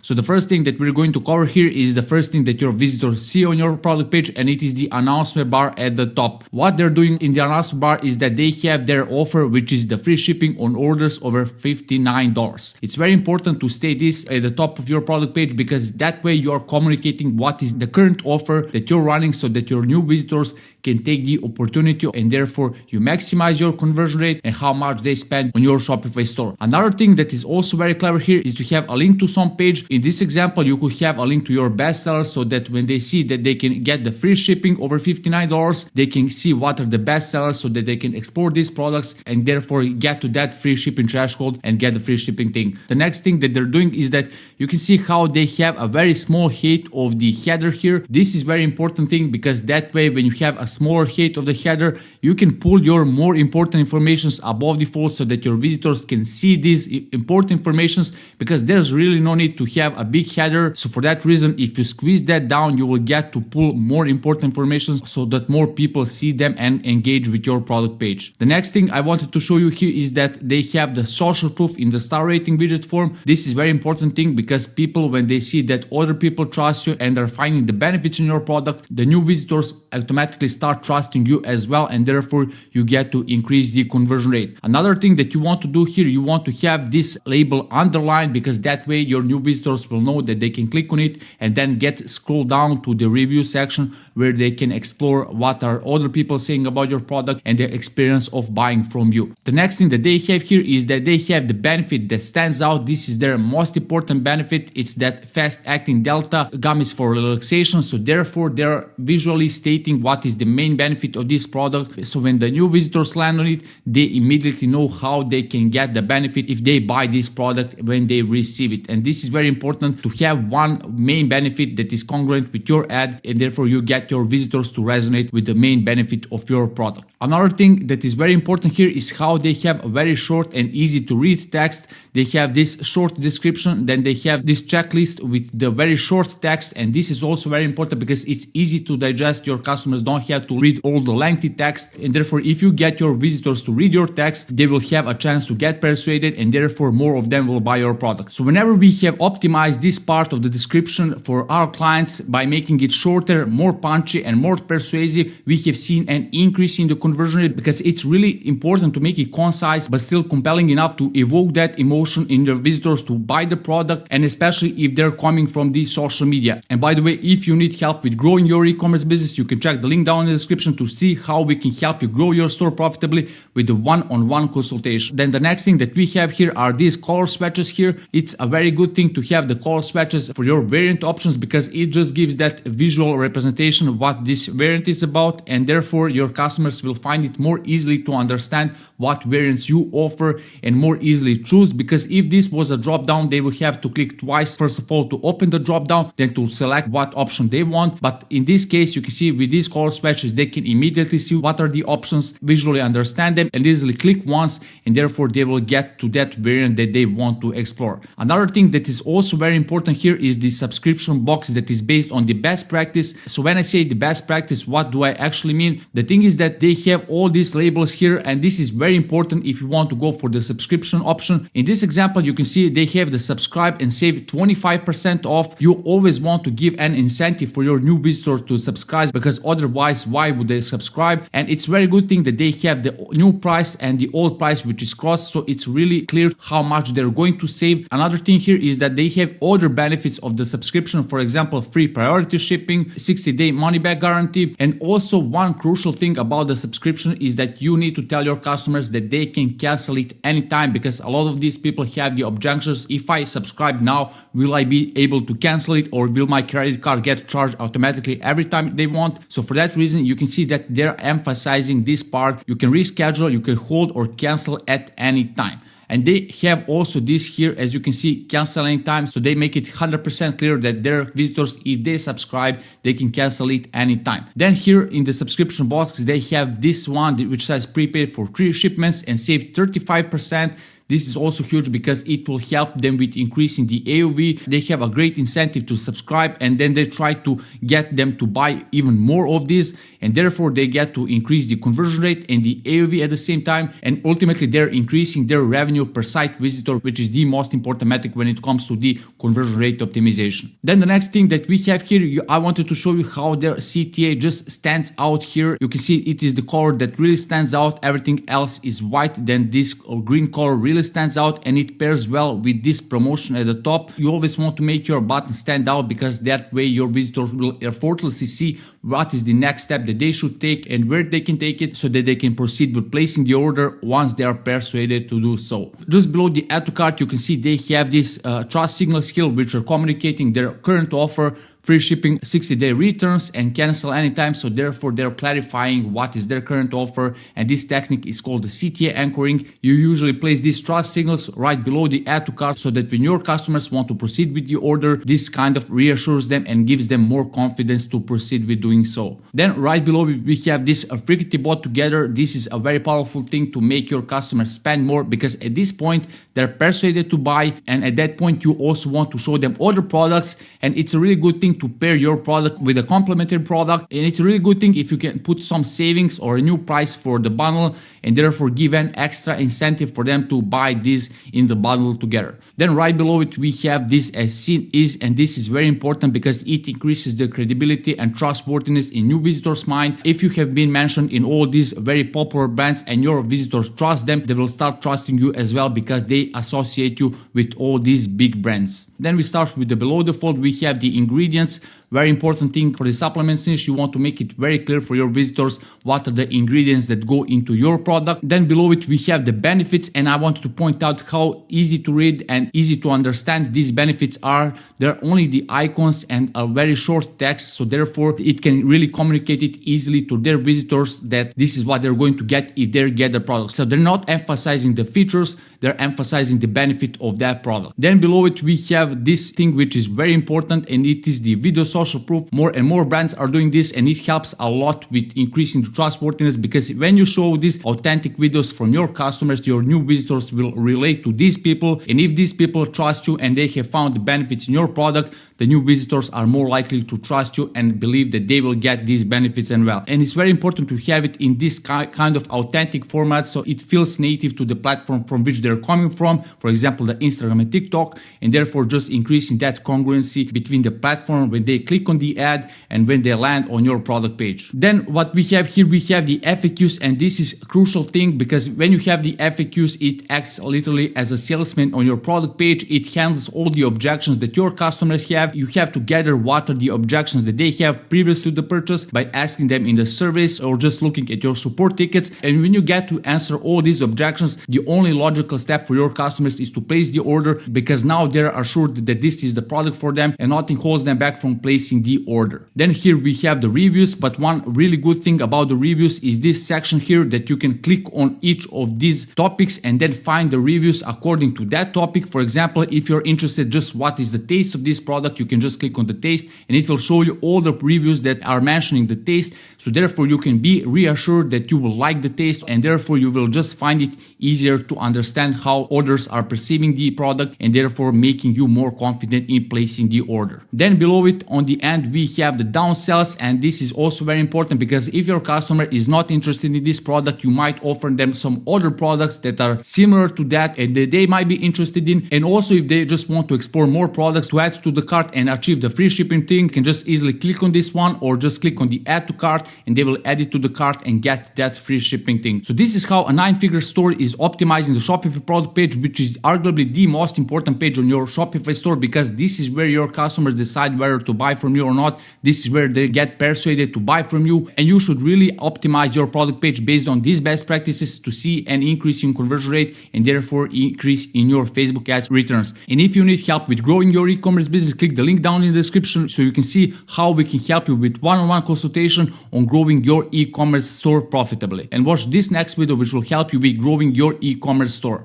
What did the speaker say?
So the first thing that we're going to cover here is the first thing that your visitors see on your product page, and it is the announcement bar at the top. What they're doing in the announcement bar is that they have their offer, which is the free shipping on orders over $59. It's very important to state this at the top of your product page, because that way you are communicating what is the current offer that you're running, so that your new visitors can take the opportunity, and therefore you maximize your conversion rate and how much they spend on your Shopify store. Another thing that is also very clever here is to have a link to some page. In this example, you could have a link to your bestsellers, so that when they see that they can get the free shipping over $59, they can see what are the bestsellers, so that they can explore these products and therefore get to that free shipping threshold and get the free shipping thing. The next thing that they're doing is that you can see how they have a very small height of the header here. This is very important thing, because that way when you have a smaller height of the header, you can pull your more important informations above the fold, so that your visitors can see these important informations, because there's really no need to have a big header. So for that reason, if you squeeze that down, you will get to pull more important information, so that more people see them and engage with your product page. The next thing I wanted to show you here is that they have the social proof in the star rating widget form. This is very important thing, because people, when they see that other people trust you and are finding the benefits in your product, the new visitors automatically start trusting you as well, and therefore you get to increase the conversion rate. Another thing that you want to do here, you want to have this label underlined, because that way your new visitors will know that they can click on it and then scroll down to the review section, where they can explore what are other people saying about your product and their experience of buying from you. The next thing that they have here is that they have the benefit that stands out. This is their most important benefit. It's that fast acting delta gummies for relaxation. So therefore they're visually stating what is the main benefit of this product. So when the new visitors land on it, they immediately know how they can get the benefit if they buy this product when they receive it. And this is very important, to have one main benefit that is congruent with your ad, and therefore you get your visitors to resonate with the main benefit of your product. Another thing that is very important here is how they have a very short and easy to read text. They have this short description, then they have this checklist with the very short text, and this is also very important because it's easy to digest. Your customers don't have to read all the lengthy text, and therefore if you get your visitors to read your text, they will have a chance to get persuaded, and therefore more of them will buy your product. So whenever we have optimized this part of the description for our clients by making it shorter, more punchy and more persuasive, we have seen an increase in the conversion rate, because it's really important to make it concise but still compelling enough to evoke that emotion in your visitors to buy the product, and especially if they're coming from the social media. And by the way, if you need help with growing your e-commerce business, you can check the link down in the description to see how we can help you grow your store profitably with the one-on-one consultation. Then the next thing that we have here are these color swatches here. It's a very good thing to have the color swatches for your variant options, because it just gives that visual representation of what this variant is about, and therefore your customers will find it more easily to understand what variants you offer and more easily choose. Because if this was a drop down, they will have to click twice, first of all to open the drop down, then to select what option they want. But in this case, you can see with these color swatches, they can immediately see what are the options, visually understand them, and easily click once, and therefore they will get to that variant that they want to explore. Another thing that is also very important here is the subscription box that is based on the best practice. So when I say the best practice, what do I actually mean? The thing is that they have all these labels here, and this is very important if you want to go for the subscription option. In this example, you can see they have the subscribe and save 25% off. You always want to give an incentive for your new visitor to subscribe, because otherwise why would they subscribe? And it's very good thing that they have the new price and the old price which is crossed, so it's really clear how much they're going to save. Another thing here is that they have other benefits of the subscription, for example free priority shipping, 60-day money back guarantee. And also one crucial thing about the subscription is that you need to tell your customers that they can cancel it anytime, because a lot of these people have the objections: if I subscribe now, will I be able to cancel it, or will my credit card get charged automatically every time they want? So for that reason, you can see that they're emphasizing this part. You can reschedule, you can hold or cancel at any time. And they have also this here, as you can see, cancel anytime. So they make it 100% clear that their visitors, if they subscribe, they can cancel it anytime. Then here in the subscription box, they have this one which says prepaid for 3 shipments and save 35%. This is also huge because it will help them with increasing the AOV. They have a great incentive to subscribe, and then they try to get them to buy even more of this. and therefore they get to increase the conversion rate and the AOV at the same time, and ultimately they're increasing their revenue per site visitor, which is the most important metric when it comes to the conversion rate optimization. Then the next thing that we have here, I wanted to show you how their CTA just stands out here. You can see it is the color that really stands out. Everything else is white. Then this green color really stands out, and it pairs well with this promotion at the top. You always want to make your button stand out because that way your visitors will effortlessly see what is the next step that they should take and where they can take it so that they can proceed with placing the order once they are persuaded to do so. Just below the add to cart, you can see they have this trust signals here which are communicating their current offer, free shipping, 60-day returns, and cancel anytime. So therefore they're clarifying what is their current offer, and this technique is called the CTA anchoring. You usually place these trust signals right below the add to cart so that when your customers want to proceed with the order, this kind of reassures them and gives them more confidence to proceed with doing so. Then right below we have this frequency bot together. This is a very powerful thing to make your customers spend more, because at this point they're persuaded to buy, and at that point you also want to show them other products, and it's a really good thing to pair your product with a complementary product, and it's a really good thing if you can put some savings or a new price for the bundle and therefore give an extra incentive for them to buy this in the bundle together. Then right below it we have this as seen is, and this is very important because it increases the credibility and trustworthiness in new visitors' mind. If you have been mentioned in all these very popular brands and your visitors trust them, they will start trusting you as well because they associate you with all these big brands. Then we start with the below the fold. We have the ingredients. Very important thing for the supplements niche, you want to make it very clear for your visitors what are the ingredients that go into your product. Then below it we have the benefits, and I wanted to point out how easy to read and easy to understand these benefits are. They're only the icons and a very short text, so therefore it can really communicate it easily to their visitors that this is what they're going to get if they get the product. So they're not emphasizing the features, they're emphasizing the benefit of that product. Then below it we have this thing which is very important, and it is the video social proof. More and more brands are doing this, and it helps a lot with increasing the trustworthiness, because when you show these authentic videos from your customers, your new visitors will relate to these people, and if these people trust you and they have found the benefits in your product, the new visitors are more likely to trust you and believe that they will get these benefits as well. And it's very important to have it in this kind of authentic format so it feels native to the platform from which they're coming from, for example the Instagram and TikTok, and therefore just increasing that congruency between the platform when they click on the ad and when they land on your product page. Then what we have here, we have the FAQs, and this is a crucial thing because when you have the FAQs, it acts literally as a salesman on your product page. It handles all the objections that your customers have. You have to gather what are the objections that they have previous to the purchase by asking them in the surveys or just looking at your support tickets. And when you get to answer all these objections, the only logical step for your customers is to place the order, because now they're assured that this is the product for them and nothing holds them back from placing the order. Then here we have the reviews, but one really good thing about the reviews is this section here that you can click on each of these topics and then find the reviews according to that topic. For example, if you're interested just what is the taste of this product, you can just click on the taste and it will show you all the reviews that are mentioning the taste. So therefore you can be reassured that you will like the taste, and therefore you will just find it easier to understand how others are perceiving the product, and therefore making you more confident in placing the order. Then below it on the end we have the downsells, and this is also very important because if your customer is not interested in this product, you might offer them some other products that are similar to that and that they might be interested in. And also if they just want to explore more products to add to the cart and achieve the free shipping thing, can just easily click on this one or just click on the add to cart and they will add it to the cart and get that free shipping thing. So this is how a 9-figure store is optimizing the Shopify product page, which is arguably the most important page on your Shopify store, because this is where your customers decide whether to buy from you or not. This is where they get persuaded to buy from you, and you should really optimize your product page based on these best practices to see an increase in conversion rate and therefore increase in your Facebook ads returns. And if you need help with growing your e-commerce business, click the link down in the description so you can see how we can help you with one-on-one consultation on growing your e-commerce store profitably. And watch this next video which will help you with growing your e-commerce store.